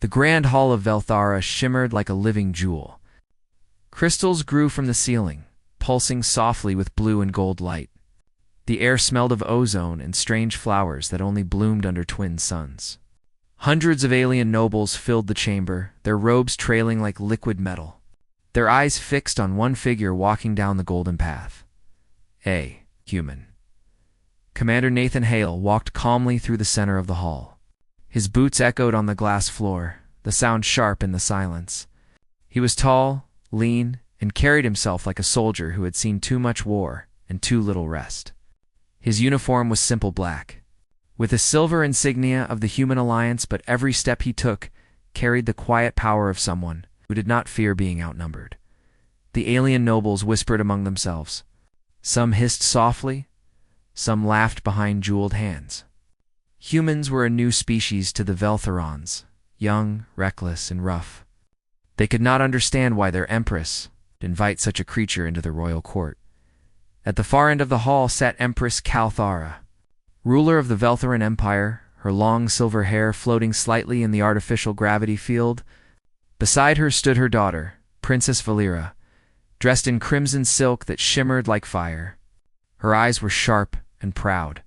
The grand hall of Velthara shimmered like a living jewel. Crystals grew from the ceiling, pulsing softly with blue and gold light. The air smelled of ozone and strange flowers that only bloomed under twin suns. Hundreds of alien nobles filled the chamber, their robes trailing like liquid metal, their eyes fixed on one figure walking down the golden path. A human. Commander Nathan Hale walked calmly through the center of the hall. His boots echoed on the glass floor, the sound sharp in the silence. He was tall, lean, and carried himself like a soldier who had seen too much war and too little rest. His uniform was simple black, with a silver insignia of the Human Alliance, but every step he took carried the quiet power of someone who did not fear being outnumbered. The alien nobles whispered among themselves. Some hissed softly, some laughed behind jeweled hands. Humans were a new species to the Veltharons, young, reckless, and rough. They could not understand why their empress would invite such a creature into the royal court. At the far end of the hall sat Empress Kalthara, ruler of the Veltharan Empire, her long silver hair floating slightly in the artificial gravity field. Beside her stood her daughter, Princess Valera, dressed in crimson silk that shimmered like fire. Her eyes were sharp and proud,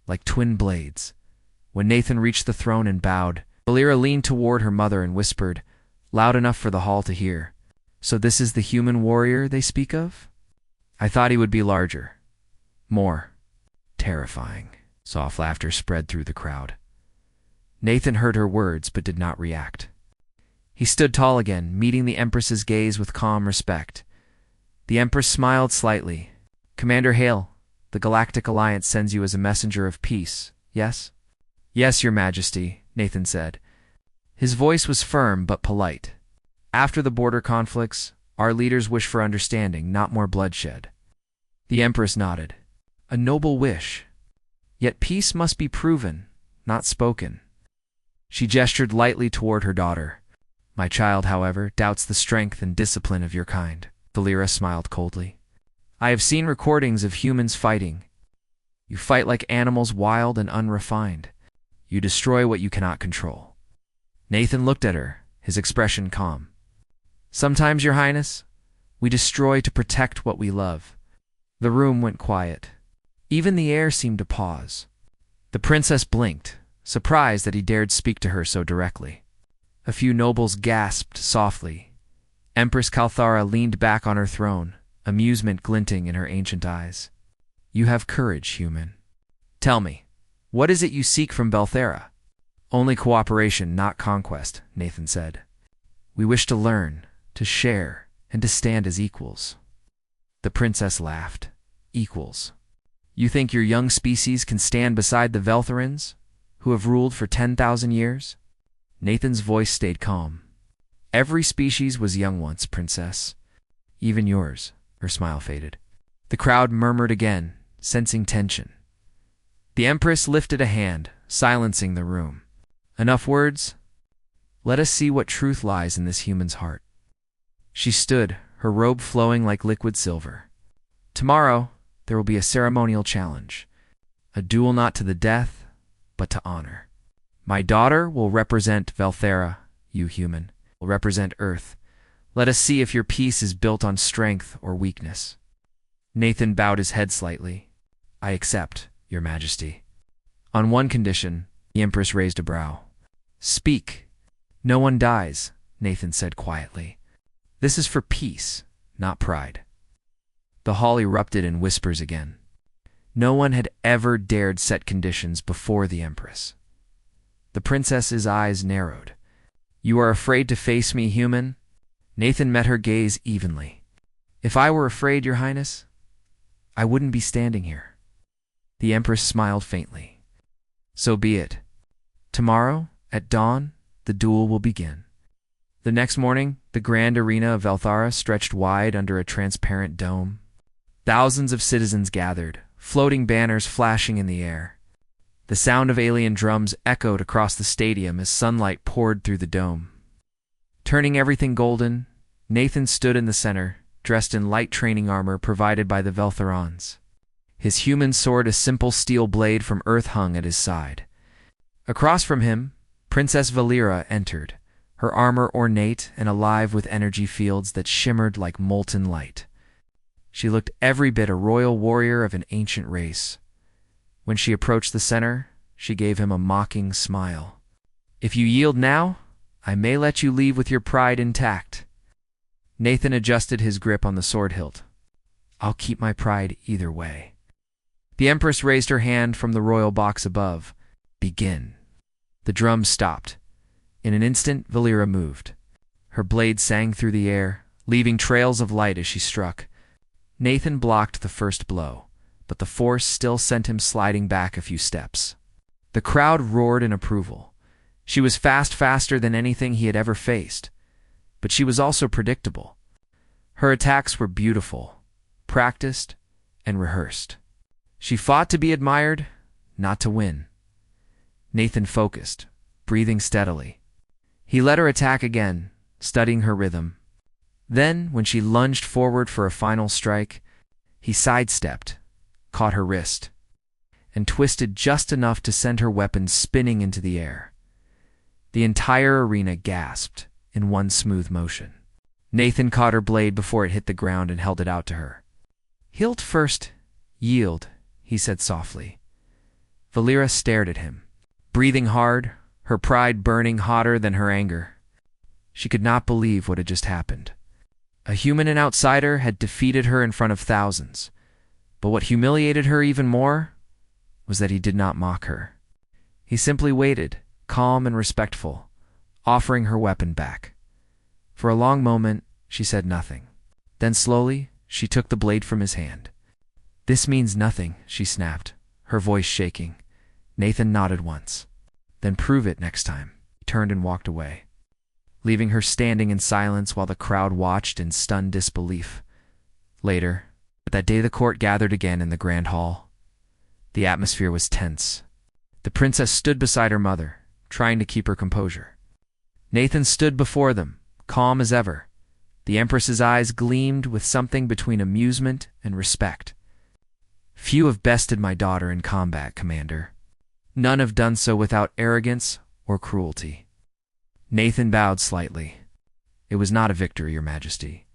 like twin blades. When Nathan reached the throne and bowed, Valera leaned toward her mother and whispered, loud enough for the hall to hear, "So this is the human warrior they speak of? I thought he would be larger, more terrifying." Soft laughter spread through the crowd. Nathan heard her words but did not react. He stood tall again, meeting the Empress's gaze with calm respect. The Empress smiled slightly. "Commander Hale, the Galactic Alliance sends you as a messenger of peace, yes?" "Yes, Your Majesty," Nathan said. His voice was firm but polite. "After the border conflicts, our leaders wish for understanding, not more bloodshed." The Empress nodded. "A noble wish. Yet peace must be proven, not spoken." She gestured lightly toward her daughter. "My child, however, doubts the strength and discipline of your kind." Valera smiled coldly. "I have seen recordings of humans fighting. You fight like animals, wild and unrefined. You destroy what you cannot control." Nathan looked at her, his expression calm. "Sometimes, Your Highness, we destroy to protect what we love." The room went quiet. Even the air seemed to pause. The princess blinked, surprised that he dared speak to her so directly. A few nobles gasped softly. Empress Kalthara leaned back on her throne, amusement glinting in her ancient eyes. "You have courage, human. Tell me, what is it you seek from Velthara?" "Only cooperation, not conquest," Nathan said. "We wish to learn, to share, and to stand as equals." The princess laughed. "Equals? You think your young species can stand beside the Veltharans, who have ruled for 10,000 years? Nathan's voice stayed calm. "Every species was young once, princess. Even yours." Her smile faded. The crowd murmured again, sensing tension. The Empress lifted a hand, silencing the room. "Enough words? Let us see what truth lies in this human's heart." She stood, her robe flowing like liquid silver. "Tomorrow, there will be a ceremonial challenge. A duel not to the death, but to honor. My daughter will represent Velthara, you human, will represent Earth. Let us see if your peace is built on strength or weakness." Nathan bowed his head slightly. "I accept, Your Majesty." "On one condition," the Empress raised a brow. "Speak." "No one dies," Nathan said quietly. "This is for peace, not pride." The hall erupted in whispers again. No one had ever dared set conditions before the Empress. The princess's eyes narrowed. "You are afraid to face me, human?" Nathan met her gaze evenly. "If I were afraid, Your Highness, I wouldn't be standing here." The Empress smiled faintly. "So be it. Tomorrow, at dawn, the duel will begin." The next morning, the grand arena of Velthara stretched wide under a transparent dome. Thousands of citizens gathered, floating banners flashing in the air. The sound of alien drums echoed across the stadium as sunlight poured through the dome. Turning everything golden, Nathan stood in the center, dressed in light training armor provided by the Veltharons. His human sword, a simple steel blade from Earth, hung at his side. Across from him, Princess Valera entered, her armor ornate and alive with energy fields that shimmered like molten light. She looked every bit a royal warrior of an ancient race. When she approached the center, she gave him a mocking smile. "If you yield now, I may let you leave with your pride intact." Nathan adjusted his grip on the sword hilt. "I'll keep my pride either way." The Empress raised her hand from the royal box above. "Begin." The drums stopped. In an instant, Valera moved. Her blade sang through the air, leaving trails of light as she struck. Nathan blocked the first blow, but the force still sent him sliding back a few steps. The crowd roared in approval. She was faster than anything he had ever faced, but she was also predictable. Her attacks were beautiful, practiced, and rehearsed. She fought to be admired, not to win. Nathan focused, breathing steadily. He let her attack again, studying her rhythm. Then, when she lunged forward for a final strike, he sidestepped, caught her wrist, and twisted just enough to send her weapon spinning into the air. The entire arena gasped in one smooth motion. Nathan caught her blade before it hit the ground and held it out to her. "Hilt first, yield," he said softly. Valera stared at him, breathing hard, her pride burning hotter than her anger. She could not believe what had just happened. A human and outsider had defeated her in front of thousands, but what humiliated her even more was that he did not mock her. He simply waited, calm and respectful, offering her weapon back. For a long moment, she said nothing. Then slowly, she took the blade from his hand. "This means nothing," she snapped, her voice shaking. Nathan nodded once. "Then prove it next time." He turned and walked away, leaving her standing in silence while the crowd watched in stunned disbelief. Later, that day the court gathered again in the grand hall. The atmosphere was tense. The princess stood beside her mother, trying to keep her composure. Nathan stood before them, calm as ever. The Empress's eyes gleamed with something between amusement and respect. "Few have bested my daughter in combat, Commander. None have done so without arrogance or cruelty." Nathan bowed slightly. "It was not a victory, Your Majesty.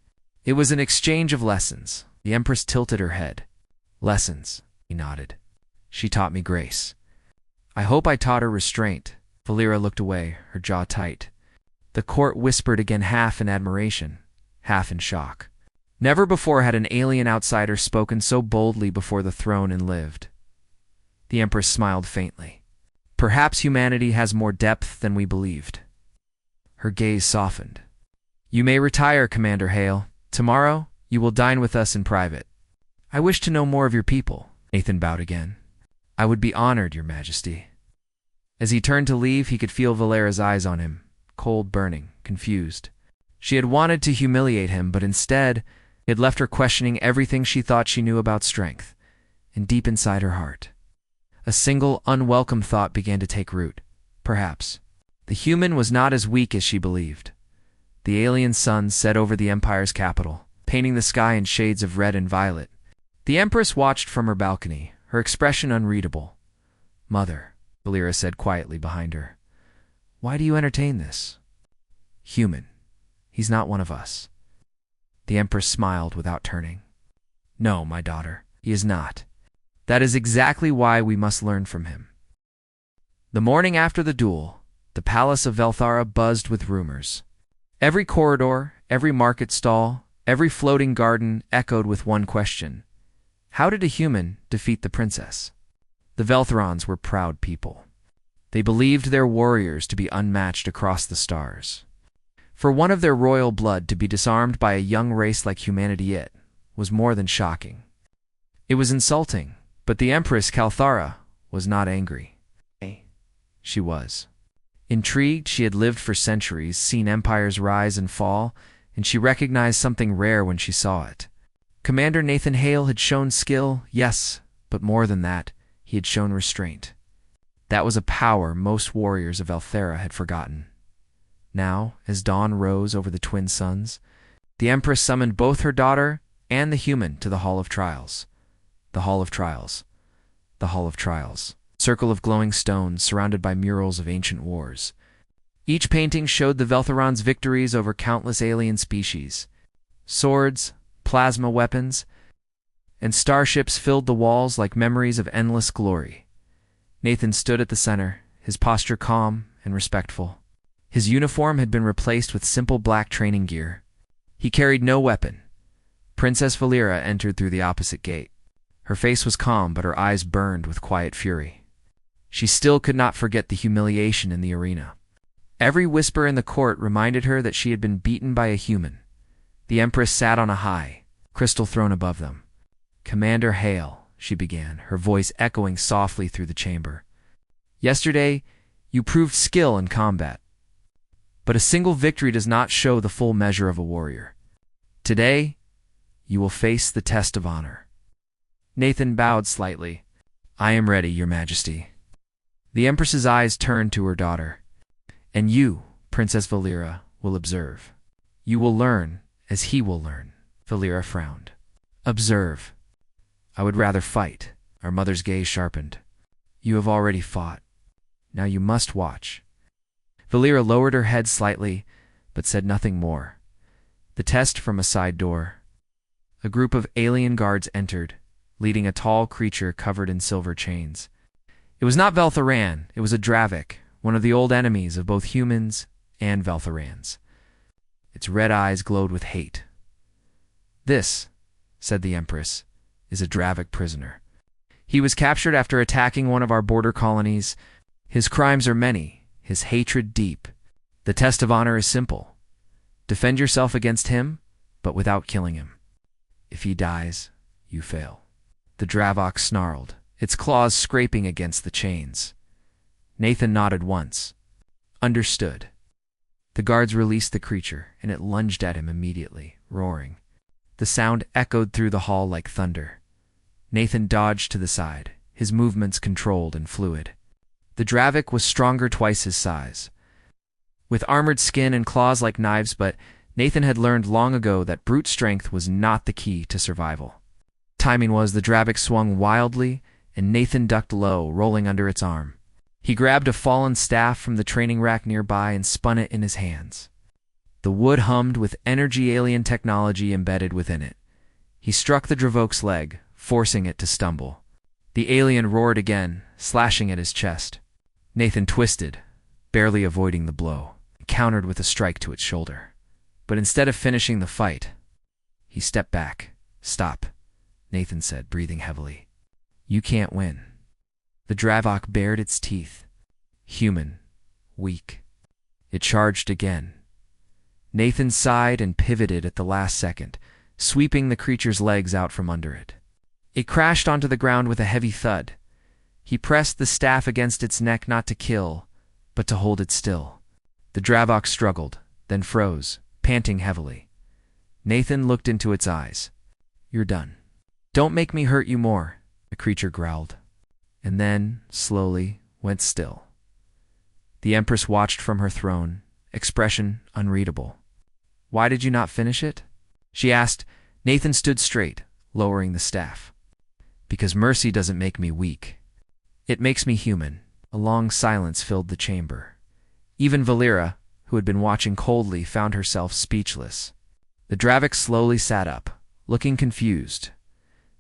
It was an exchange of lessons." The Empress tilted her head. "Lessons," he nodded. "She taught me grace. I hope I taught her restraint." Valera looked away, her jaw tight. The court whispered again, half in admiration, half in shock. Never before had an alien outsider spoken so boldly before the throne and lived. The Empress smiled faintly. "Perhaps humanity has more depth than we believed." Her gaze softened. "You may retire, Commander Hale. Tomorrow, you will dine with us in private." "I wish to know more of your people." Nathan bowed again. "I would be honored, Your Majesty." As he turned to leave, he could feel Valera's eyes on him, cold, burning, confused. She had wanted to humiliate him, but instead, it had left her questioning everything she thought she knew about strength, and deep inside her heart. A single, unwelcome thought began to take root. Perhaps the human was not as weak as she believed. The alien sun set over the Empire's capital, painting the sky in shades of red and violet. The Empress watched from her balcony, her expression unreadable. "Mother," Valera said quietly behind her, "why do you entertain this? Human. He's not one of us." The Empress smiled without turning. "No, my daughter, he is not. That is exactly why we must learn from him." The morning after the duel, the palace of Velthara buzzed with rumors. Every corridor, every market stall, every floating garden echoed with one question: how did a human defeat the princess? The Veltharans were proud people. They believed their warriors to be unmatched across the stars. For one of their royal blood to be disarmed by a young race like humanity, it was more than shocking. It was insulting, but the Empress Kalthara was not angry. She was intrigued. She had lived for centuries, seen empires rise and fall, and she recognized something rare when she saw it. Commander Nathan Hale had shown skill, yes, but more than that, he had shown restraint. That was a power most warriors of Elthera had forgotten. Now, as dawn rose over the twin suns, the Empress summoned both her daughter and the human to the Hall of Trials. The Hall of Trials. The Hall of Trials. Circle of glowing stones surrounded by murals of ancient wars. Each painting showed the Veltharon's victories over countless alien species. Swords, plasma weapons, and starships filled the walls like memories of endless glory. Nathan stood at the center, his posture calm and respectful. His uniform had been replaced with simple black training gear. He carried no weapon. Princess Valera entered through the opposite gate. Her face was calm, but her eyes burned with quiet fury. She still could not forget the humiliation in the arena. Every whisper in the court reminded her that she had been beaten by a human. The Empress sat on a high crystal throne above them. "Commander Hale," she began, her voice echoing softly through the chamber. "Yesterday, you proved skill in combat. But a single victory does not show the full measure of a warrior. Today, you will face the test of honor." Nathan bowed slightly. "I am ready, Your Majesty." The Empress's eyes turned to her daughter. "And you, Princess Valera, will observe. You will learn as he will learn." Valera frowned. "Observe. I would rather fight." Our mother's gaze sharpened. "You have already fought. Now you must watch." Valera lowered her head slightly, but said nothing more. The test from a side door. A group of alien guards entered, leading a tall creature covered in silver chains. It was not Veltharan, it was a Dravik, one of the old enemies of both humans and Veltharans. Its red eyes glowed with hate. "This," said the Empress, "is a Dravik prisoner. He was captured after attacking one of our border colonies. His crimes are many, his hatred deep. The test of honor is simple. Defend yourself against him, but without killing him. If he dies, you fail." The Dravok snarled, its claws scraping against the chains. Nathan nodded once. "Understood." The guards released the creature, and it lunged at him immediately, roaring. The sound echoed through the hall like thunder. Nathan dodged to the side, his movements controlled and fluid. The Dravik was stronger twice his size, with armored skin and claws like knives, but Nathan had learned long ago that brute strength was not the key to survival. Timing was, the Dravik swung wildly, and Nathan ducked low, rolling under its arm. He grabbed a fallen staff from the training rack nearby and spun it in his hands. The wood hummed with energy alien technology embedded within it. He struck the Dravok's leg, forcing it to stumble. The alien roared again, slashing at his chest. Nathan twisted, barely avoiding the blow, and countered with a strike to its shoulder. But instead of finishing the fight, he stepped back. "Stop," Nathan said, breathing heavily. "You can't win." The Dravok bared its teeth. Human. Weak. It charged again. Nathan sighed and pivoted at the last second, sweeping the creature's legs out from under it. It crashed onto the ground with a heavy thud. He pressed the staff against its neck not to kill, but to hold it still. The Dravok struggled, then froze, panting heavily. Nathan looked into its eyes. "You're done." "Don't make me hurt you more," the creature growled, and then, slowly, went still. The Empress watched from her throne, expression unreadable. "Why did you not finish it?" she asked. Nathan stood straight, lowering the staff. "Because mercy doesn't make me weak. It makes me human." A long silence filled the chamber. Even Valera, who had been watching coldly, found herself speechless. The Dravik slowly sat up, looking confused.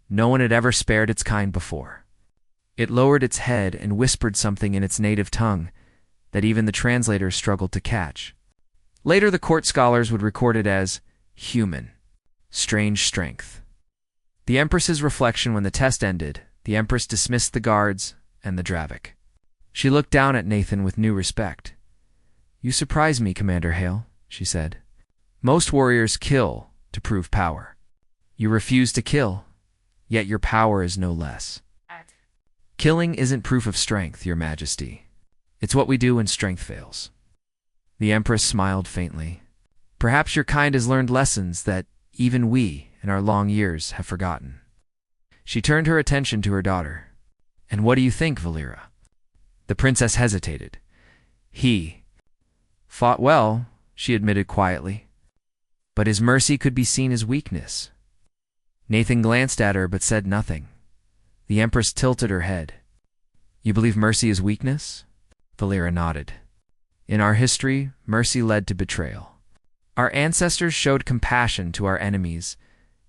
No one had ever spared its kind before. It lowered its head and whispered something in its native tongue that even the translators struggled to catch. Later, the court scholars would record it as human. Strange strength. The Empress's reflection when the test ended, the Empress dismissed the guards and the Dravik. She looked down at Nathan with new respect. "You surprise me, Commander Hale," she said. "Most warriors kill to prove power. You refuse to kill, yet your power is no less. Killing isn't proof of strength, Your Majesty. It's what we do when strength fails." The Empress smiled faintly. "Perhaps your kind has learned lessons that even we, in our long years, have forgotten." She turned her attention to her daughter. "And what do you think, Valera?" The princess hesitated. "He fought well," she admitted quietly. "But his mercy could be seen as weakness." Nathan glanced at her but said nothing. The Empress tilted her head. "You believe mercy is weakness?" Valera nodded. In our history, mercy led to betrayal. Our ancestors showed compassion to our enemies,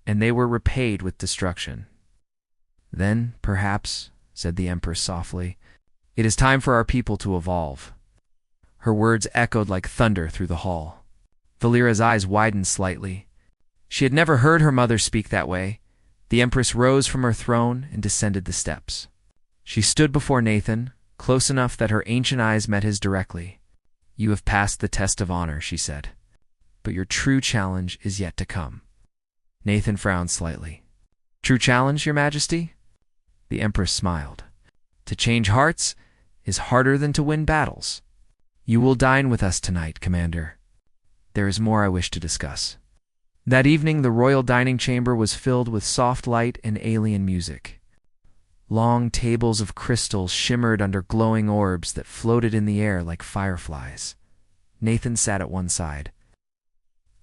and they were repaid with destruction. Then, perhaps, said the Empress softly, it is time for our people to evolve. Her words echoed like thunder through the hall. Valera's eyes widened slightly. She had never heard her mother speak that way. The Empress rose from her throne and descended the steps. She stood before Nathan, close enough that her ancient eyes met his directly. You have passed the test of honor, she said. But your true challenge is yet to come. Nathan frowned slightly. True challenge, Your Majesty? The Empress smiled. To change hearts is harder than to win battles. You will dine with us tonight, Commander. There is more I wish to discuss. That evening, the royal dining chamber was filled with soft light and alien music. Long tables of crystal shimmered under glowing orbs that floated in the air like fireflies. Nathan sat at one side,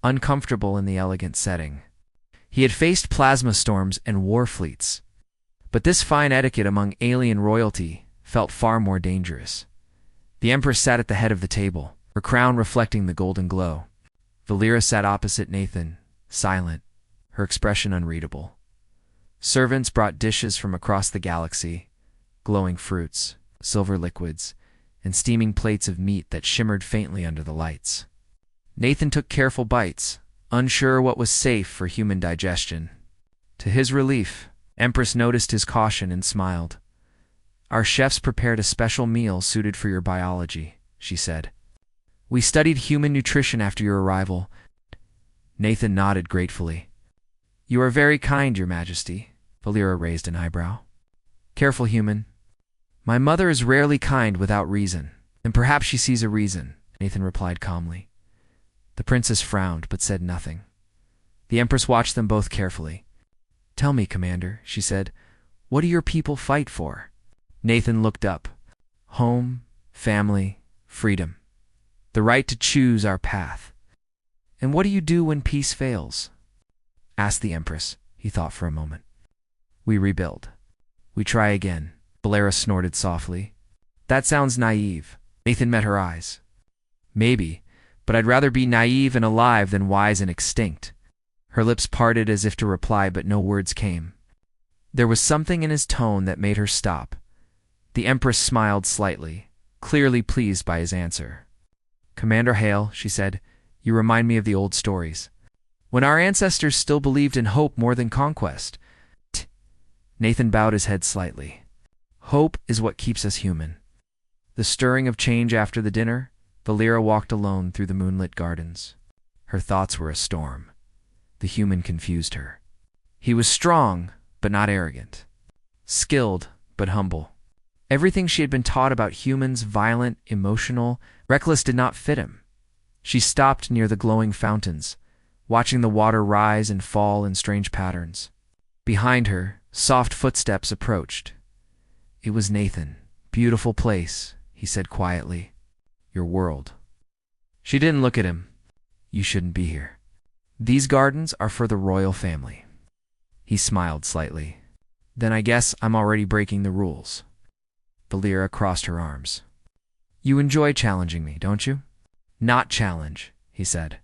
uncomfortable in the elegant setting. He had faced plasma storms and war fleets, but this fine etiquette among alien royalty felt far more dangerous. The Empress sat at the head of the table, her crown reflecting the golden glow. Valera sat opposite Nathan, silent, her expression unreadable. Servants brought dishes from across the galaxy, glowing fruits, silver liquids, and steaming plates of meat that shimmered faintly under the lights. Nathan took careful bites, unsure what was safe for human digestion. To his relief, Empress noticed his caution and smiled. Our chefs prepared a special meal suited for your biology, she said. We studied human nutrition after your arrival. Nathan nodded gratefully. You are very kind, Your Majesty. Valera raised an eyebrow. Careful, human. My mother is rarely kind without reason, and perhaps she sees a reason, Nathan replied calmly. The princess frowned, but said nothing. The Empress watched them both carefully. Tell me, Commander, she said, what do your people fight for? Nathan looked up. Home, family, freedom. The right to choose our path. And what do you do when peace fails? Asked the Empress. He thought for a moment. We rebuild. We try again. Valera snorted softly. That sounds naive. Nathan met her eyes. Maybe, but I'd rather be naive and alive than wise and extinct. Her lips parted as if to reply, but no words came. There was something in his tone that made her stop. The Empress smiled slightly, clearly pleased by his answer. Commander Hale, she said, you remind me of the old stories. When our ancestors still believed in hope more than conquest. Nathan bowed his head slightly. Hope is what keeps us human. The stirring of change after the dinner, Valera walked alone through the moonlit gardens. Her thoughts were a storm. The human confused her. He was strong, but not arrogant. Skilled, but humble. Everything she had been taught about humans, violent, emotional, reckless, did not fit him. She stopped near the glowing fountains, watching the water rise and fall in strange patterns. Behind her, soft footsteps approached. It was Nathan. Beautiful place, he said quietly. Your world. She didn't look at him. You shouldn't be here. These gardens are for the royal family. He smiled slightly. Then I guess I'm already breaking the rules. Valera crossed her arms. You enjoy challenging me, don't you? Not challenge, he said.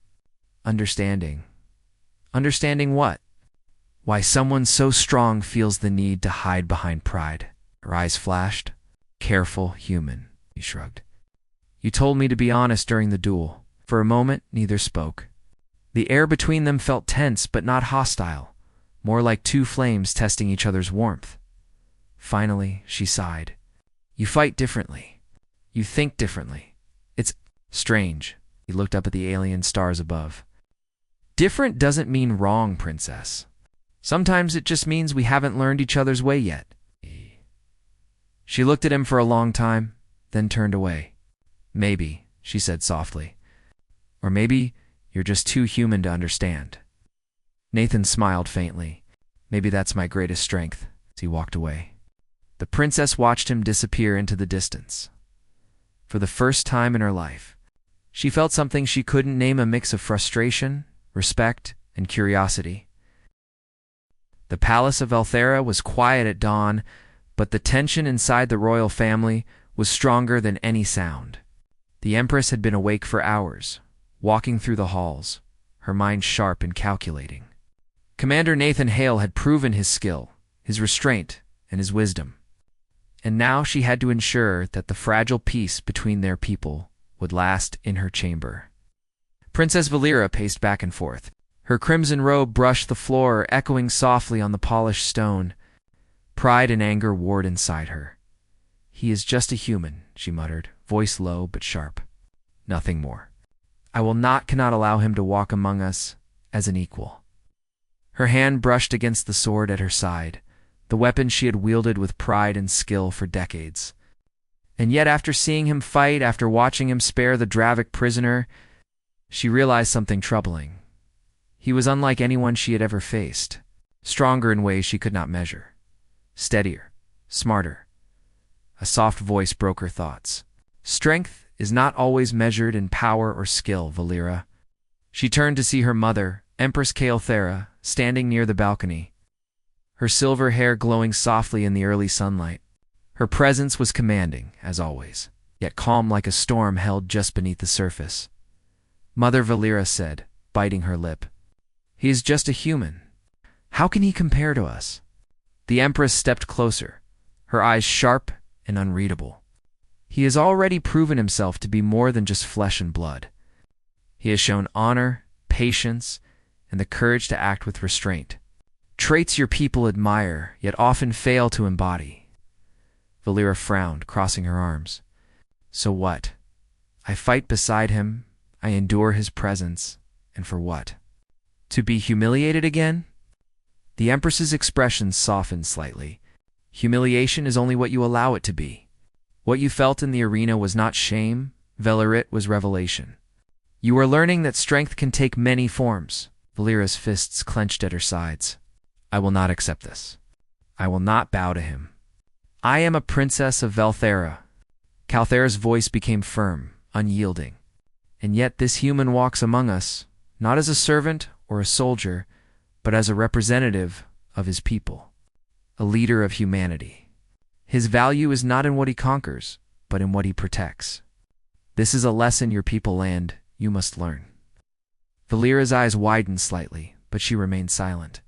Understanding. Understanding what? Why someone so strong feels the need to hide behind pride. Her eyes flashed. Careful human, he shrugged. You told me to be honest during the duel. For a moment, neither spoke. The air between them felt tense but not hostile, more like two flames testing each other's warmth. Finally, she sighed. You fight differently. You think differently. It's strange. He looked up at the alien stars above. Different doesn't mean wrong, princess. Sometimes it just means we haven't learned each other's way yet. She looked at him for a long time, then turned away. Maybe, she said softly. Or maybe you're just too human to understand. Nathan smiled faintly. Maybe that's my greatest strength, as he walked away. The princess watched him disappear into the distance. For the first time in her life, she felt something she couldn't name, a mix of frustration, respect, and curiosity. The palace of Elthera was quiet at dawn, but the tension inside the royal family was stronger than any sound. The Empress had been awake for hours, walking through the halls, her mind sharp and calculating. Commander Nathan Hale had proven his skill, his restraint, and his wisdom. And now she had to ensure that the fragile peace between their people would last in her chamber. Princess Valera paced back and forth. Her crimson robe brushed the floor, echoing softly on the polished stone. Pride and anger warred inside her. "He is just a human," she muttered, voice low but sharp. "Nothing more. I cannot allow him to walk among us as an equal." Her hand brushed against the sword at her side, the weapon she had wielded with pride and skill for decades. And yet, after seeing him fight, after watching him spare the Dravik prisoner, she realized something troubling. He was unlike anyone she had ever faced, stronger in ways she could not measure, steadier, smarter. A soft voice broke her thoughts. "Strength is not always measured in power or skill, Valera." She turned to see her mother, Empress Kael'thera, standing near the balcony, her silver hair glowing softly in the early sunlight. Her presence was commanding, as always, yet calm like a storm held just beneath the surface. Mother Valera said, biting her lip, "He is just a human. How can he compare to us?" The Empress stepped closer, her eyes sharp and unreadable. "He has already proven himself to be more than just flesh and blood. He has shown honor, patience, and the courage to act with restraint. Traits your people admire, yet often fail to embody." Valera frowned, crossing her arms. "So what? I fight beside him, I endure his presence, and for what? To be humiliated again?" The Empress's expression softened slightly. "Humiliation is only what you allow it to be. What you felt in the arena was not shame, Valera, was revelation. You are learning that strength can take many forms." Valera's fists clenched at her sides. "I will not accept this. I will not bow to him. I am a princess of Valthera." Calthera's voice became firm, unyielding. "And yet this human walks among us, not as a servant or a soldier, but as a representative of his people, a leader of humanity. His value is not in what he conquers, but in what he protects. This is a lesson your people you must learn." Valera's eyes widened slightly, but she remained silent.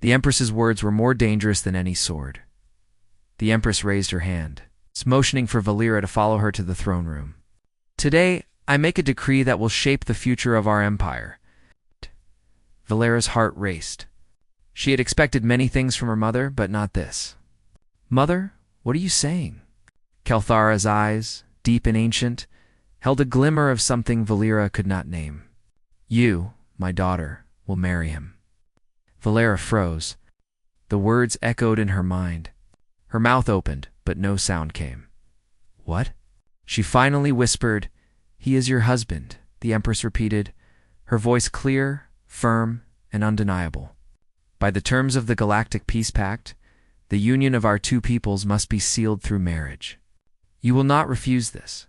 The Empress's words were more dangerous than any sword. The Empress raised her hand, motioning for Valera to follow her to the throne room. "Today, I make a decree that will shape the future of our empire." Valera's heart raced. She had expected many things from her mother, but not this. "Mother, what are you saying?" Kael'thera's eyes, deep and ancient, held a glimmer of something Valera could not name. "You, my daughter, will marry him." Valera froze. The words echoed in her mind. Her mouth opened, but no sound came. "What?" She finally whispered. "He is your husband," the Empress repeated, her voice clear, firm, and undeniable. "By the terms of the Galactic Peace Pact, the union of our two peoples must be sealed through marriage. You will not refuse this."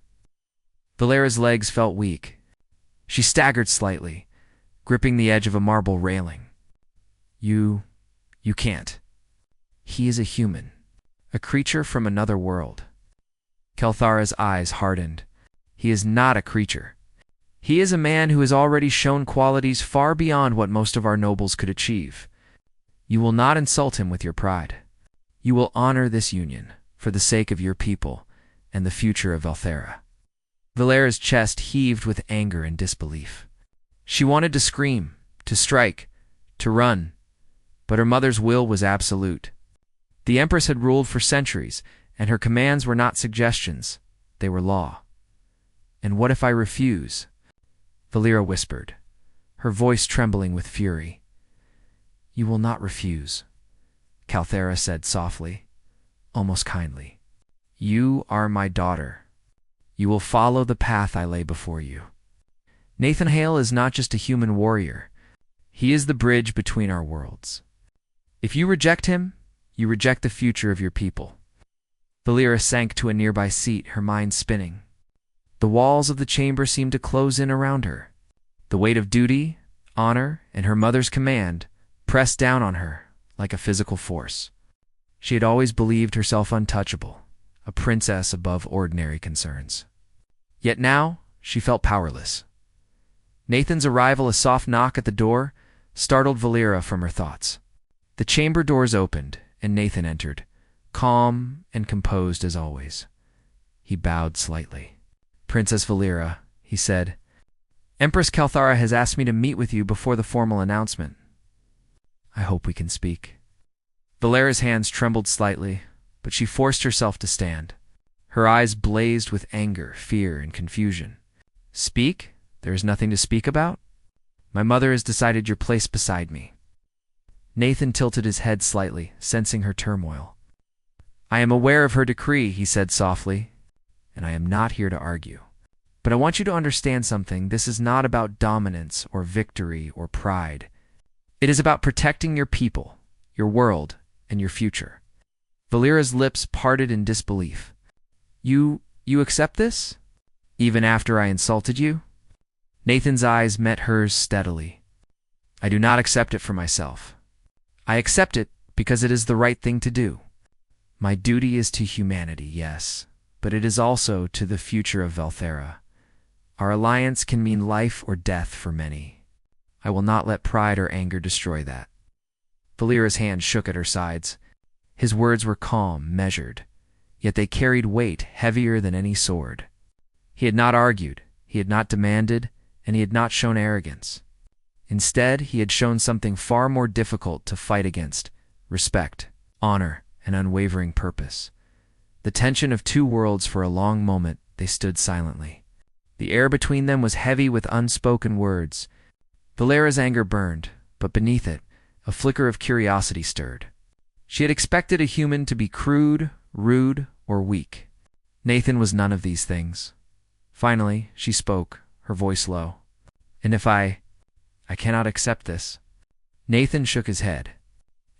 Valera's legs felt weak. She staggered slightly, gripping the edge of a marble railing. You can't. He is a human, a creature from another world." Kael'thera's eyes hardened. "He is not a creature. He is a man who has already shown qualities far beyond what most of our nobles could achieve. You will not insult him with your pride. You will honor this union for the sake of your people and the future of Valthera." Valera's chest heaved with anger and disbelief. She wanted to scream, to strike, to run, but her mother's will was absolute. The Empress had ruled for centuries, and her commands were not suggestions, they were law. "And what if I refuse?" Valera whispered, her voice trembling with fury. "You will not refuse," Kael'thera said softly, almost kindly. "You are my daughter. You will follow the path I lay before you. Nathan Hale is not just a human warrior. He is the bridge between our worlds. If you reject him, you reject the future of your people." Valera sank to a nearby seat, her mind spinning. The walls of the chamber seemed to close in around her. The weight of duty, honor, and her mother's command pressed down on her like a physical force. She had always believed herself untouchable, a princess above ordinary concerns. Yet now, she felt powerless. Nathan's arrival, a soft knock at the door, startled Valeera from her thoughts. The chamber doors opened, and Nathan entered, calm and composed as always. He bowed slightly. "Princess Valeera," he said, "Empress Kalthara has asked me to meet with you before the formal announcement. I hope we can speak." Valeera's hands trembled slightly, but she forced herself to stand. Her eyes blazed with anger, fear, and confusion. "Speak? There is nothing to speak about? My mother has decided your place beside me." Nathan tilted his head slightly, sensing her turmoil. "I am aware of her decree," he said softly, "and I am not here to argue. But I want you to understand something. This is not about dominance or victory or pride. It is about protecting your people, your world, and your future." Valeera's lips parted in disbelief. You accept this? Even after I insulted you?" Nathan's eyes met hers steadily. "I do not accept it for myself. I accept it because it is the right thing to do. My duty is to humanity, yes, but it is also to the future of Valthera. Our alliance can mean life or death for many. I will not let pride or anger destroy that." Valeera's hand shook at her sides. His words were calm, measured, yet they carried weight heavier than any sword. He had not argued, he had not demanded, and he had not shown arrogance. Instead, he had shown something far more difficult to fight against: respect, honor, and unwavering purpose. The tension of two worlds. For a long moment, they stood silently. The air between them was heavy with unspoken words. Valeera's anger burned, but beneath it, a flicker of curiosity stirred. She had expected a human to be crude, rude, or weak. Nathan was none of these things. Finally, she spoke, her voice low. "And if I cannot accept this." Nathan shook his head.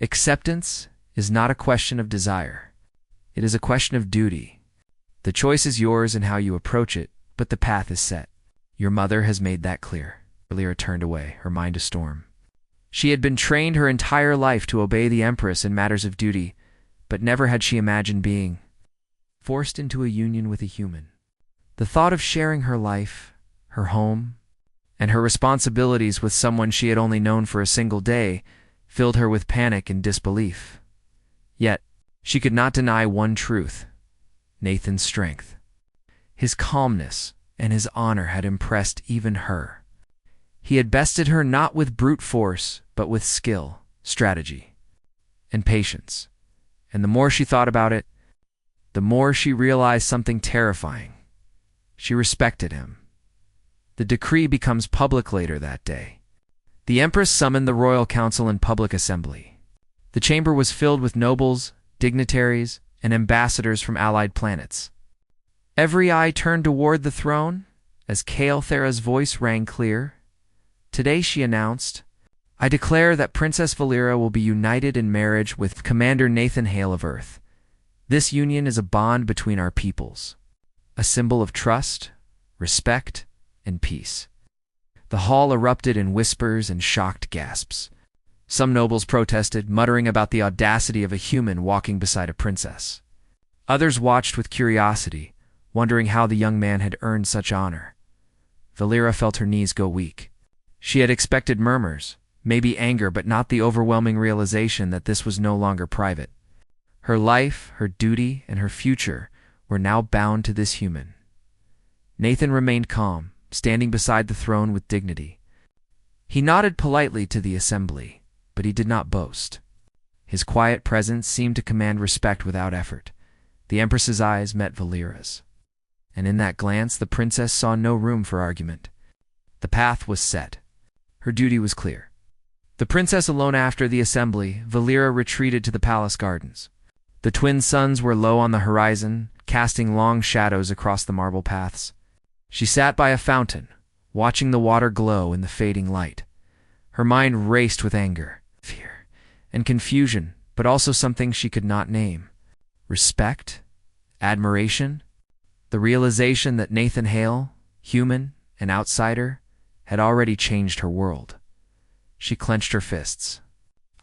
"Acceptance is not a question of desire. It is a question of duty. The choice is yours in how you approach it, but the path is set. Your mother has made that clear." Valeera turned away, her mind a storm. She had been trained her entire life to obey the Empress in matters of duty, but never had she imagined being forced into a union with a human. The thought of sharing her life, her home, and her responsibilities with someone she had only known for a single day filled her with panic and disbelief. Yet, she could not deny one truth: Nathan's strength. His calmness and his honor had impressed even her. He had bested her not with brute force, but with skill, strategy, and patience. And the more she thought about it, the more she realized something terrifying. She respected him. The decree becomes public later that day. The Empress summoned the royal council in public assembly. The chamber was filled with nobles, dignitaries, and ambassadors from allied planets. Every eye turned toward the throne as Kalthara's voice rang clear. Today, she announced, "I declare that Princess Valeera will be united in marriage with Commander Nathan Hale of Earth. This union is a bond between our peoples, a symbol of trust, respect, and peace." The hall erupted in whispers and shocked gasps. Some nobles protested, muttering about the audacity of a human walking beside a princess. Others watched with curiosity, wondering how the young man had earned such honor. Valeera felt her knees go weak. She had expected murmurs, maybe anger, but not the overwhelming realization that this was no longer private. Her life, her duty, and her future were now bound to this human. Nathan remained calm, standing beside the throne with dignity. He nodded politely to the assembly, but he did not boast. His quiet presence seemed to command respect without effort. The Empress's eyes met Valeera's, and in that glance the princess saw no room for argument. The path was set. Her duty was clear. The princess alone. After the assembly, Valeera retreated to the palace gardens. The twin suns were low on the horizon, casting long shadows across the marble paths. She sat by a fountain, watching the water glow in the fading light. Her mind raced with anger, fear, and confusion, but also something she could not name. Respect? Admiration? The realization that Nathan Hale, human, an outsider, had already changed her world. She clenched her fists.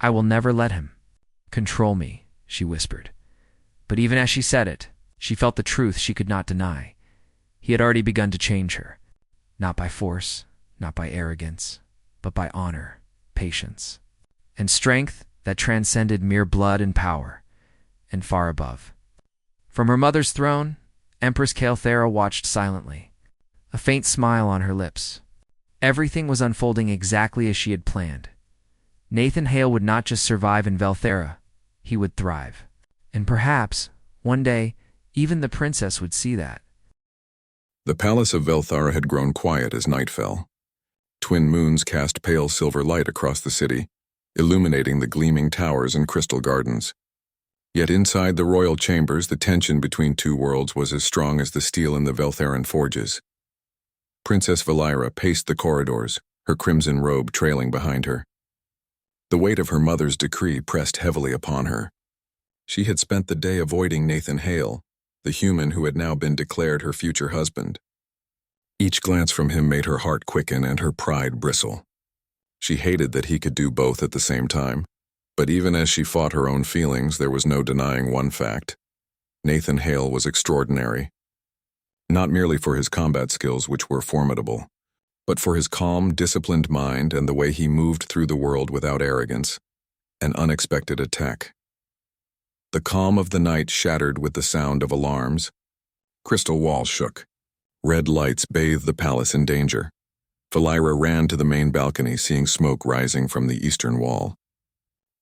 "I will never let him control me," she whispered. But even as she said it, she felt the truth she could not deny. He had already begun to change her, not by force, not by arrogance, but by honor, patience, and strength that transcended mere blood and power, and far above. From her mother's throne, Empress Kael'thera watched silently, a faint smile on her lips. Everything was unfolding exactly as she had planned. Nathan Hale would not just survive in Velthera, he would thrive. And perhaps, one day, even the princess would see that. The palace of Velthara had grown quiet as night fell. Twin moons cast pale silver light across the city, illuminating the gleaming towers and crystal gardens. Yet inside the royal chambers, the tension between two worlds was as strong as the steel in the Veltheran forges. Princess Valira paced the corridors, her crimson robe trailing behind her. The weight of her mother's decree pressed heavily upon her. She had spent the day avoiding Nathan Hale, the human who had now been declared her future husband. Each glance from him made her heart quicken and her pride bristle. She hated that he could do both at the same time, but even as she fought her own feelings, there was no denying one fact. Nathan Hale was extraordinary. Not merely for his combat skills, which were formidable, but for his calm, disciplined mind and the way he moved through the world without arrogance. An unexpected attack. The calm of the night shattered with the sound of alarms. Crystal walls shook. Red lights bathed the palace in danger. Valira ran to the main balcony, seeing smoke rising from the eastern wall.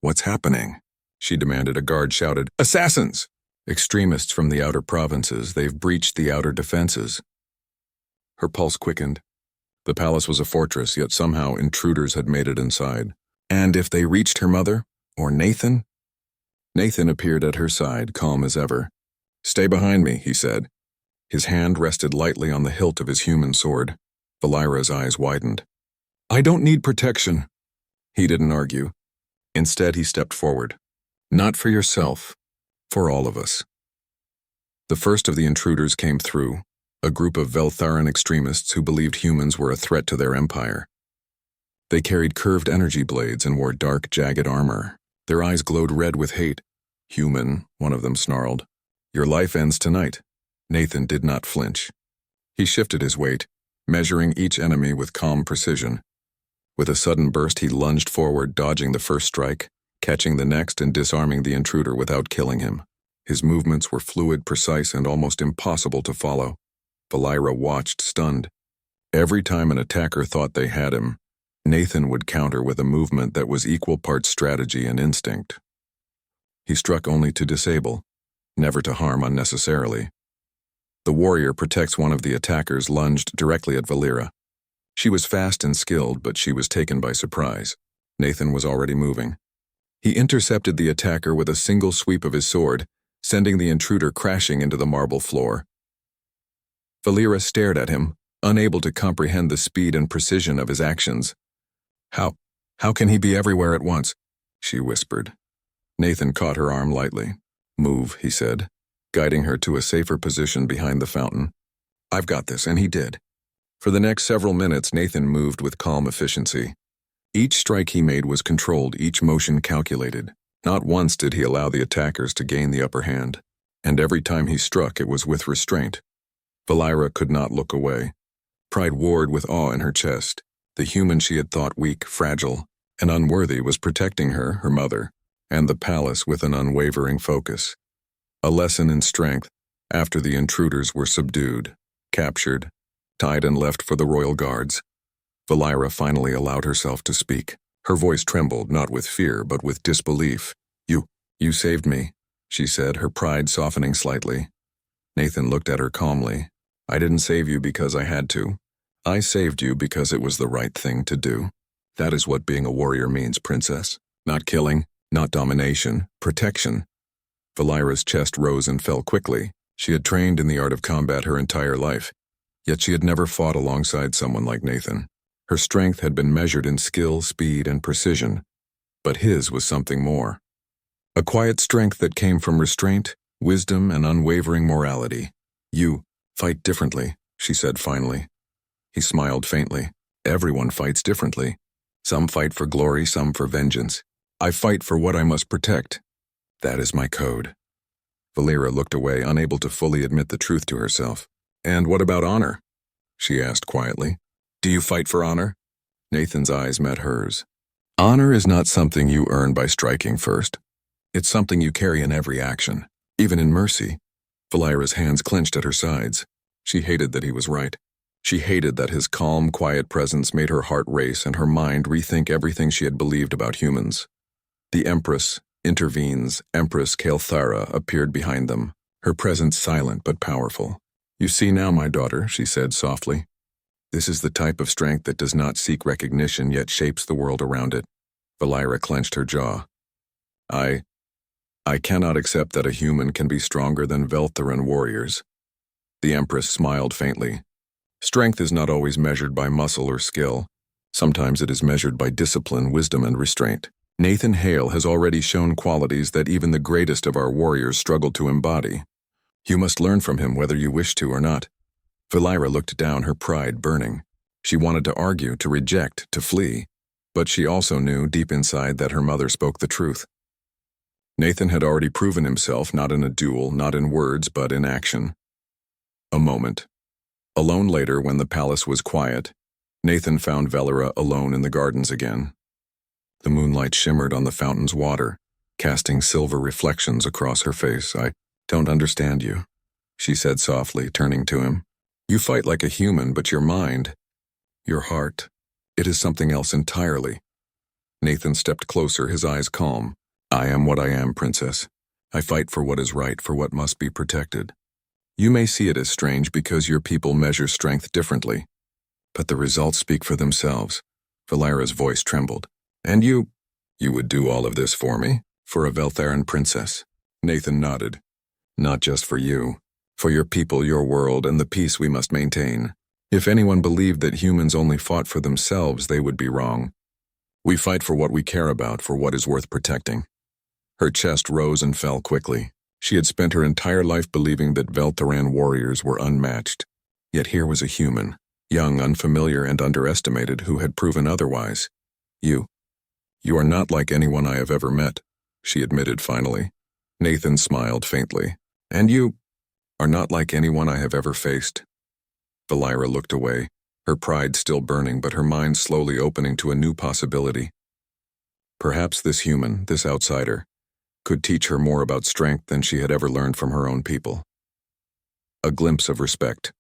"What's happening?" she demanded. A guard shouted, "Assassins! Extremists from the outer provinces. They've breached the outer defenses." Her pulse quickened. The palace was a fortress, yet somehow intruders had made it inside. And if they reached her mother? Or Nathan? Nathan appeared at her side, calm as ever. "Stay behind me," he said. His hand rested lightly on the hilt of his human sword. Valira's eyes widened. "I don't need protection." He didn't argue. Instead, he stepped forward. "Not for yourself, for all of us." The first of the intruders came through, a group of Veltharan extremists who believed humans were a threat to their empire. They carried curved energy blades and wore dark, jagged armor. Their eyes glowed red with hate. "Human," one of them snarled. "Your life ends tonight." Nathan did not flinch. He shifted his weight, measuring each enemy with calm precision. With a sudden burst, he lunged forward, dodging the first strike, catching the next and disarming the intruder without killing him. His movements were fluid, precise, and almost impossible to follow. Valira watched, stunned. Every time an attacker thought they had him, Nathan would counter with a movement that was equal parts strategy and instinct. He struck only to disable, never to harm unnecessarily. The warrior protects one of the attackers lunged directly at Valira. She was fast and skilled, but she was taken by surprise. Nathan was already moving. He intercepted the attacker with a single sweep of his sword, sending the intruder crashing into the marble floor. Valira stared at him, unable to comprehend the speed and precision of his actions. How can he be everywhere at once?" she whispered. Nathan caught her arm lightly. "Move," he said, guiding her to a safer position behind the fountain. "I've got this," and he did. For the next several minutes, Nathan moved with calm efficiency. Each strike he made was controlled, each motion calculated. Not once did he allow the attackers to gain the upper hand, and every time he struck, it was with restraint. Valira could not look away. Pride warred with awe in her chest. The human she had thought weak, fragile, and unworthy was protecting her, her mother, and the palace with an unwavering focus. A lesson in strength after the intruders were subdued, captured, tied and left for the royal guards. Valira finally allowed herself to speak. Her voice trembled, not with fear, but with disbelief. You saved me," she said, her pride softening slightly. Nathan looked at her calmly. "I didn't save you because I had to. I saved you because it was the right thing to do. That is what being a warrior means, princess. Not killing, not domination, protection." Valira's chest rose and fell quickly. She had trained in the art of combat her entire life, yet she had never fought alongside someone like Nathan. Her strength had been measured in skill, speed, and precision, but his was something more. A quiet strength that came from restraint, wisdom, and unwavering morality. "You fight differently," she said finally. He smiled faintly. "Everyone fights differently. Some fight for glory, some for vengeance. I fight for what I must protect. That is my code." Valira looked away, unable to fully admit the truth to herself. "And what about honor?" she asked quietly. "Do you fight for honor?" Nathan's eyes met hers. "Honor is not something you earn by striking first. It's something you carry in every action, even in mercy." Valira's hands clenched at her sides. She hated that he was right. She hated that his calm, quiet presence made her heart race and her mind rethink everything she had believed about humans. The Empress intervenes. Empress Kael'thara appeared behind them, her presence silent but powerful. "You see now, my daughter," she said softly. "This is the type of strength that does not seek recognition yet shapes the world around it." Valira clenched her jaw. I cannot accept that a human can be stronger than Veltharan warriors." The Empress smiled faintly. "Strength is not always measured by muscle or skill. Sometimes it is measured by discipline, wisdom, and restraint. Nathan Hale has already shown qualities that even the greatest of our warriors struggle to embody. You must learn from him whether you wish to or not." Valira looked down, her pride burning. She wanted to argue, to reject, to flee, but she also knew deep inside that her mother spoke the truth. Nathan had already proven himself, not in a duel, not in words, but in action. A moment. Alone later, when the palace was quiet, Nathan found Valira alone in the gardens again. The moonlight shimmered on the fountain's water, casting silver reflections across her face. "I don't understand you," she said softly, turning to him. "You fight like a human, but your mind, your heart, it is something else entirely." Nathan stepped closer, his eyes calm. "I am what I am, Princess. I fight for what is right, for what must be protected. You may see it as strange because your people measure strength differently, but the results speak for themselves." Valira's voice trembled. "And you would do all of this for me? For a Veltharan princess?" Nathan nodded. "Not just for you. For your people, your world, and the peace we must maintain. If anyone believed that humans only fought for themselves, they would be wrong. We fight for what we care about, for what is worth protecting." Her chest rose and fell quickly. She had spent her entire life believing that Veltharan warriors were unmatched. Yet here was a human, young, unfamiliar, and underestimated, who had proven otherwise. You are not like anyone I have ever met," she admitted finally. Nathan smiled faintly. "And you are not like anyone I have ever faced." Valira looked away, her pride still burning but her mind slowly opening to a new possibility. Perhaps this human, this outsider, could teach her more about strength than she had ever learned from her own people. A glimpse of respect.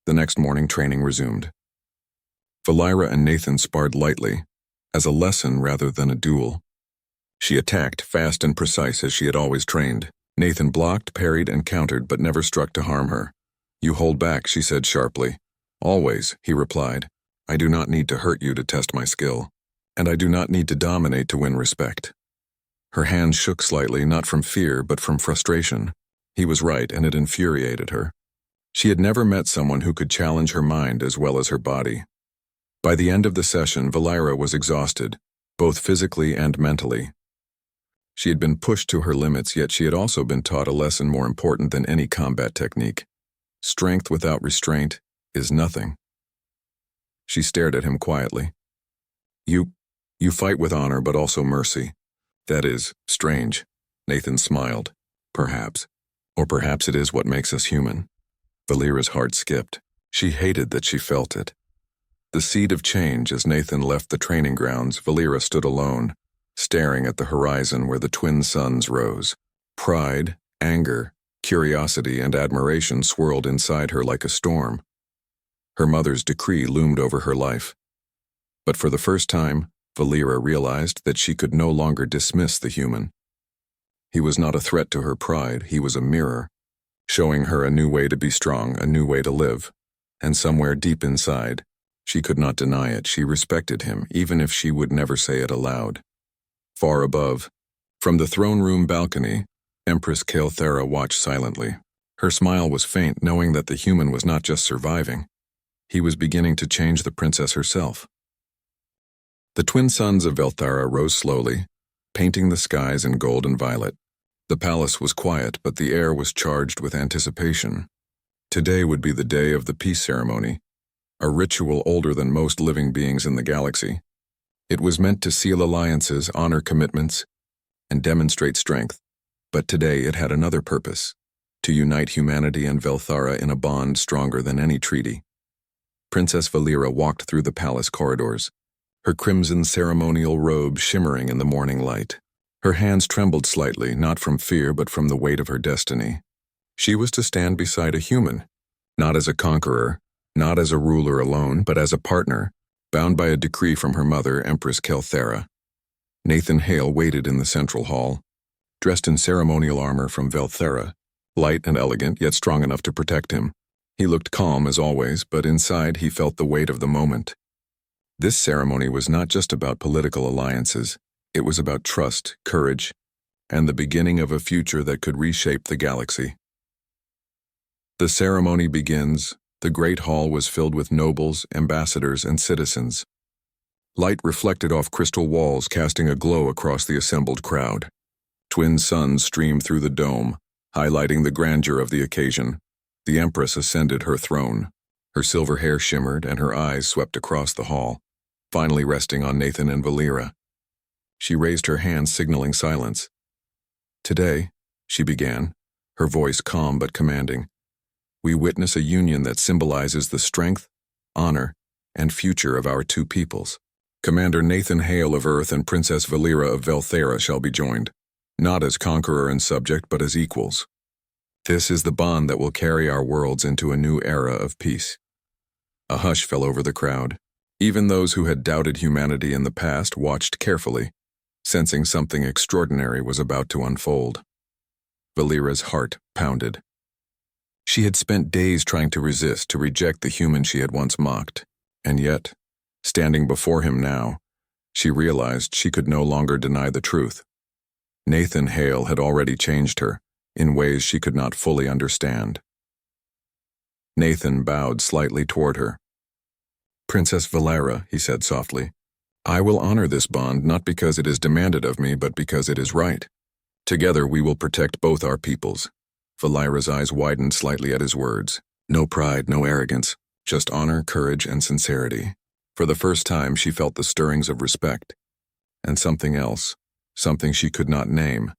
The next morning, training resumed. Valira and Nathan sparred lightly, as a lesson rather than a duel. She attacked, fast and precise as she had always trained. Nathan blocked, parried, and countered, but never struck to harm her. "You hold back," she said sharply. "Always," he replied. "I do not need to hurt you to test my skill, and I do not need to dominate to win respect." Her hands shook slightly, not from fear, but from frustration. He was right, and it infuriated her. She had never met someone who could challenge her mind as well as her body. By the end of the session, Valira was exhausted, both physically and mentally. She had been pushed to her limits, yet she had also been taught a lesson more important than any combat technique. Strength without restraint is nothing. She stared at him quietly. You fight with honor, but also mercy. That is strange." Nathan smiled. "Perhaps. Or perhaps it is what makes us human." Valira's heart skipped. She hated that she felt it. The seed of change. As Nathan left the training grounds, Valira stood alone, staring at the horizon where the twin suns rose. Pride, anger, curiosity, and admiration swirled inside her like a storm. Her mother's decree loomed over her life. But for the first time, Valira realized that she could no longer dismiss the human. He was not a threat to her pride, he was a mirror, showing her a new way to be strong, a new way to live. And somewhere deep inside, she could not deny it, she respected him, even if she would never say it aloud. Far above, from the throne room balcony, Empress Kael'thara watched silently. Her smile was faint, knowing that the human was not just surviving. He was beginning to change the princess herself. The twin suns of Velthara rose slowly, painting the skies in gold and violet. The palace was quiet, but the air was charged with anticipation. Today would be the day of the peace ceremony, a ritual older than most living beings in the galaxy. It was meant to seal alliances, honor commitments, and demonstrate strength. But today it had another purpose. to unite humanity and Velthara in a bond stronger than any treaty. Princess Valera walked through the palace corridors, her crimson ceremonial robe shimmering in the morning light. Her hands trembled slightly, not from fear but from the weight of her destiny. She was to stand beside a human, not as a conqueror, not as a ruler alone, but as a partner, bound by a decree from her mother, Empress Kelthera. Nathan Hale waited in the central hall, dressed in ceremonial armor from Velthara, light and elegant, yet strong enough to protect him. He looked calm as always, but inside he felt the weight of the moment. This ceremony was not just about political alliances. It was about trust, courage, and the beginning of a future that could reshape the galaxy. The ceremony begins. The great hall was filled with nobles, ambassadors, and citizens. Light reflected off crystal walls, casting a glow across the assembled crowd. Twin suns streamed through the dome, highlighting the grandeur of the occasion. The Empress ascended her throne. Her silver hair shimmered, and her eyes swept across the hall, finally resting on Nathan and Valera. She raised her hand, signaling silence. "Today," she began, her voice calm but commanding, "we witness a union that symbolizes the strength, honor, and future of our two peoples. Commander Nathan Hale of Earth and Princess Valera of Velthara shall be joined, not as conqueror and subject, but as equals. This is the bond that will carry our worlds into a new era of peace." A hush fell over the crowd. Even those who had doubted humanity in the past watched carefully, sensing something extraordinary was about to unfold. Valera's heart pounded. She had spent days trying to resist, to reject the human she had once mocked, and yet, standing before him now, she realized she could no longer deny the truth. Nathan Hale had already changed her, in ways she could not fully understand. Nathan bowed slightly toward her. "Princess Valera," he said softly, "I will honor this bond not because it is demanded of me, but because it is right. Together we will protect both our peoples." Valera's eyes widened slightly at his words. No pride, no arrogance, just honor, courage, and sincerity. For the first time she felt the stirrings of respect. And something else, something she could not name.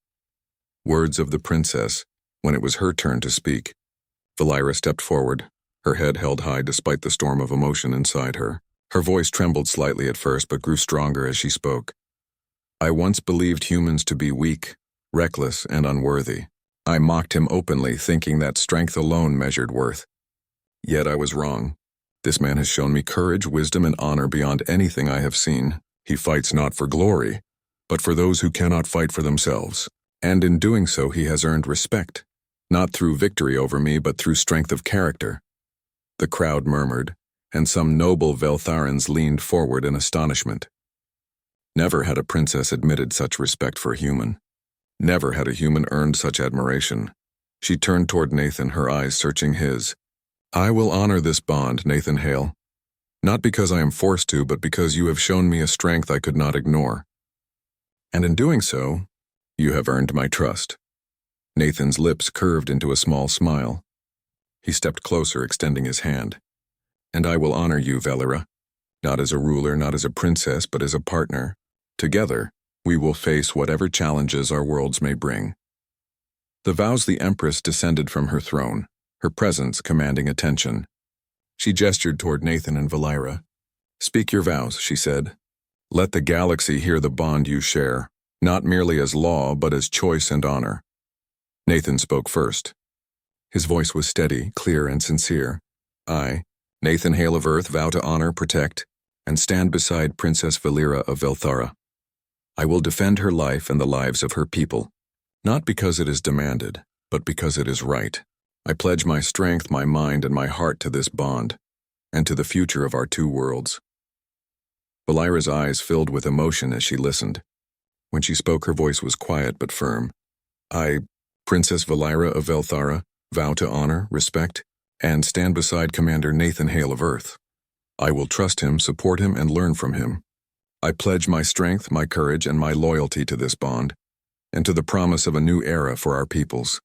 Words of the princess, when it was her turn to speak. Valera stepped forward, her head held high despite the storm of emotion inside her. Her voice trembled slightly at first but grew stronger as she spoke. "I once believed humans to be weak, reckless, and unworthy. I mocked him openly, thinking that strength alone measured worth. Yet I was wrong. This man has shown me courage, wisdom, and honor beyond anything I have seen. He fights not for glory, but for those who cannot fight for themselves. And in doing so he has earned respect, not through victory over me, but through strength of character." The crowd murmured, and some noble Veltharans leaned forward in astonishment. Never had a princess admitted such respect for a human. Never had a human earned such admiration. She turned toward Nathan, her eyes searching his. "I will honor this bond, Nathan Hale. Not because I am forced to, but because you have shown me a strength I could not ignore. And in doing so, you have earned my trust." Nathan's lips curved into a small smile. He stepped closer, extending his hand. "And I will honor you, Valera. Not as a ruler, not as a princess, but as a partner. Together, we will face whatever challenges our worlds may bring." The vows the Empress descended from her throne, her presence commanding attention. She gestured toward Nathan and Valera. "Speak your vows," she said. "Let the galaxy hear the bond you share, not merely as law, but as choice and honor." Nathan spoke first. His voice was steady, clear, and sincere. "I, Nathan Hale of Earth, vow to honor, protect, and stand beside Princess Valera of Velthara. I will defend her life and the lives of her people, not because it is demanded, but because it is right. I pledge my strength, my mind, and my heart to this bond, and to the future of our two worlds." Valera's eyes filled with emotion as she listened. When she spoke, her voice was quiet but firm. "I, Princess Valera of Velthara, vow to honor, respect, and stand beside Commander Nathan Hale of Earth. I will trust him, support him, and learn from him. I pledge my strength, my courage, and my loyalty to this bond, and to the promise of a new era for our peoples."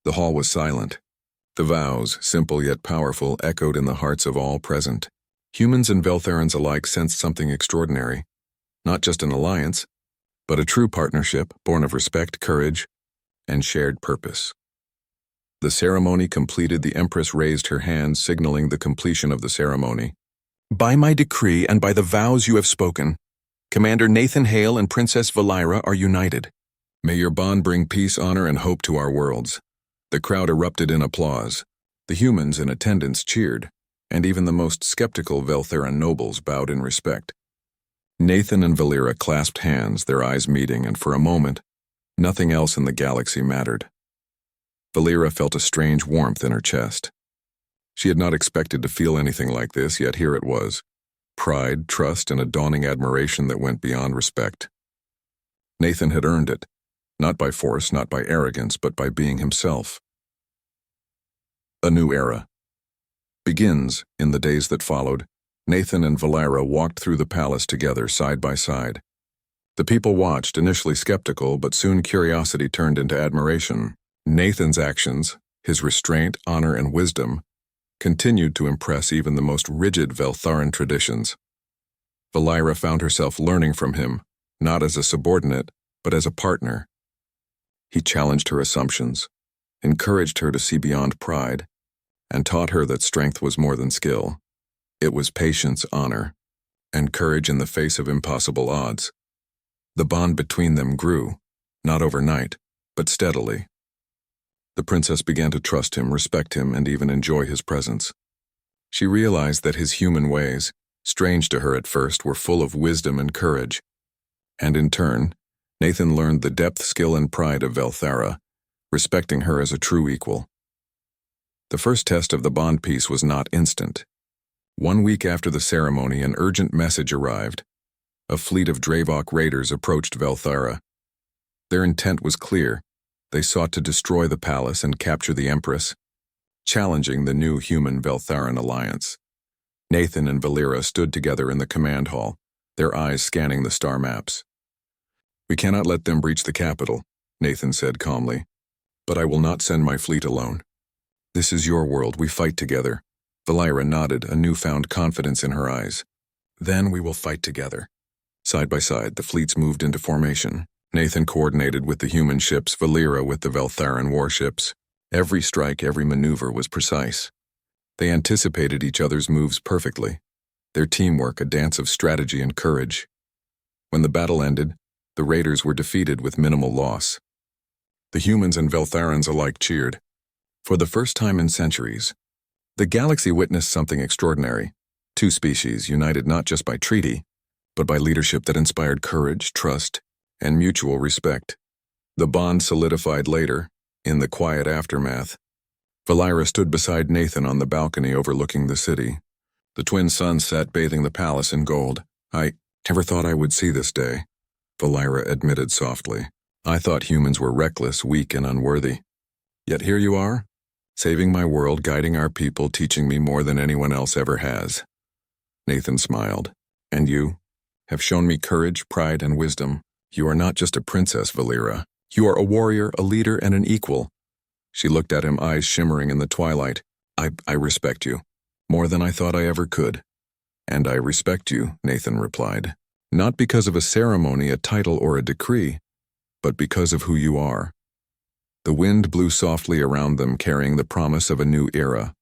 The hall was silent. The vows, simple yet powerful, echoed in the hearts of all present. Humans and Veltharans alike sensed something extraordinary. Not just an alliance, but a true partnership born of respect, courage, and shared purpose. The ceremony completed, the Empress raised her hand, signaling the completion of the ceremony. By my decree and by the vows you have spoken, Commander Nathan Hale and Princess Valira are united. May your bond bring peace, honor, and hope to our worlds. The crowd erupted in applause. The humans in attendance cheered, and even the most skeptical Veltheran nobles bowed in respect. Nathan and Valira clasped hands, their eyes meeting, and for a moment, nothing else in the galaxy mattered. Valira felt a strange warmth in her chest. She had not expected to feel anything like this, yet here it was. Pride, trust, and a dawning admiration that went beyond respect. Nathan had earned it, not by force, not by arrogance, but by being himself. A new era begins. In the days that followed, Nathan and Valira walked through the palace together, side by side. The people watched, initially skeptical, but soon curiosity turned into admiration. Nathan's actions, his restraint, honor, and wisdom, continued to impress even the most rigid Veltharan traditions. Valira found herself learning from him, not as a subordinate, but as a partner. He challenged her assumptions, encouraged her to see beyond pride, and taught her that strength was more than skill. It was patience, honor, and courage in the face of impossible odds. The bond between them grew, not overnight, but steadily. The princess began to trust him, respect him, and even enjoy his presence. She realized that his human ways, strange to her at first, were full of wisdom and courage. And in turn, Nathan learned the depth, skill, and pride of Velthara, respecting her as a true equal. The first test of the bond peace was not instant. 1 week after the ceremony, an urgent message arrived. A fleet of Dravok raiders approached Velthara. Their intent was clear. They sought to destroy the palace and capture the Empress, challenging the new human Veltharan alliance. Nathan and Valira stood together in the command hall, their eyes scanning the star maps. We cannot let them breach the capital, Nathan said calmly. But I will not send my fleet alone. This is your world, we fight together. Valira nodded, a newfound confidence in her eyes. Then we will fight together. Side by side, the fleets moved into formation. Nathan coordinated with the human ships, Valira with the Veltharan warships. Every strike, every maneuver was precise. They anticipated each other's moves perfectly, their teamwork a dance of strategy and courage. When the battle ended, the raiders were defeated with minimal loss. The humans and Veltharans alike cheered. For the first time in centuries, the galaxy witnessed something extraordinary. Two species united not just by treaty, but by leadership that inspired courage, trust, and mutual respect. The bond solidified later, in the quiet aftermath. Valira stood beside Nathan on the balcony overlooking the city. The twin suns sat bathing the palace in gold. I never thought I would see this day, Valira admitted softly. I thought humans were reckless, weak, and unworthy. Yet here you are, saving my world, guiding our people, teaching me more than anyone else ever has. Nathan smiled. And you have shown me courage, pride, and wisdom. You are not just a princess, Valira. You are a warrior, a leader, and an equal. She looked at him, eyes shimmering in the twilight. I respect you, more than I thought I ever could. And I respect you, Nathan replied. Not because of a ceremony, a title, or a decree, but because of who you are. The wind blew softly around them, carrying the promise of a new era,